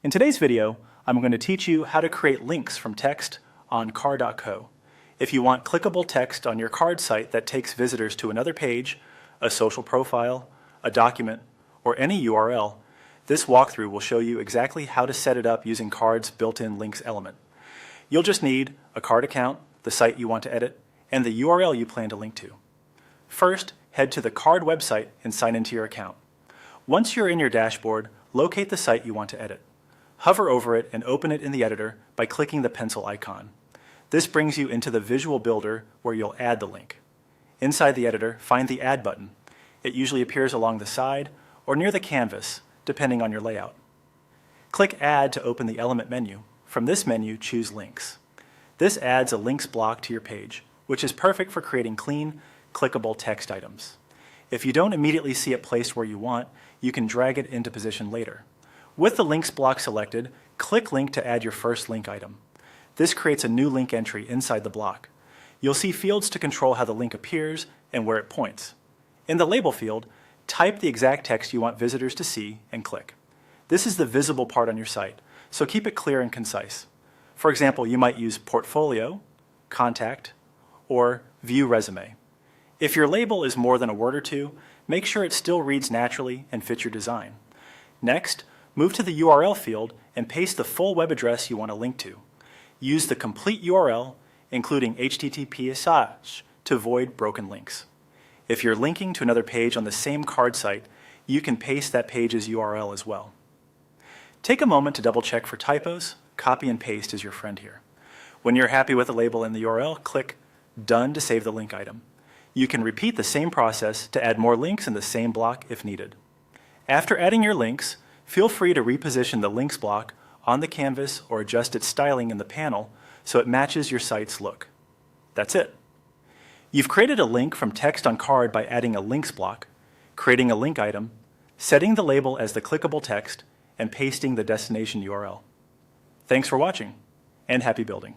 In today's video, I'm going to teach you how to create links from text on car.co. If you want clickable text on your card site that takes visitors to another page, a social profile, a document, or any URL, this walkthrough will show you exactly how to set it up using Card's built-in links element. You'll just need a Card account, the site you want to edit, and the URL you plan to link to. First, head to the Card website and sign into your account. Once you're in your dashboard, locate the site you want to edit. Hover over it and open it in the editor by clicking the pencil icon. This brings you into the visual builder where you'll add the link. Inside the editor, find the Add button. It usually appears along the side or near the canvas, depending on your layout. Click Add to open the element menu. From this menu, choose Links. This adds a links block to your page, which is perfect for creating clean, clickable text items. If you don't immediately see it placed where you want, you can drag it into position later. With the links block selected, click Link to add your first link item. This creates a new link entry inside the block. You'll see fields to control how the link appears and where it points. In the label field, type the exact text you want visitors to see and click. This is the visible part on your site, so keep it clear and concise. For example, you might use Portfolio, Contact, or View Resume. If your label is more than a word or two, make sure it still reads naturally and fits your design. Next, move to the URL field and paste the full web address you want to link to. Use the complete URL, including HTTPS, to avoid broken links. If you're linking to another page on the same card site, you can paste that page's URL as well. Take a moment to double check for typos. Copy and paste is your friend here. When you're happy with the label and the URL, click Done to save the link item. You can repeat the same process to add more links in the same block if needed. After adding your links, feel free to reposition the links block on the canvas or adjust its styling in the panel so it matches your site's look. That's it. You've created a link from text on card by adding a links block, creating a link item, setting the label as the clickable text, and pasting the destination URL. Thanks for watching, and happy building.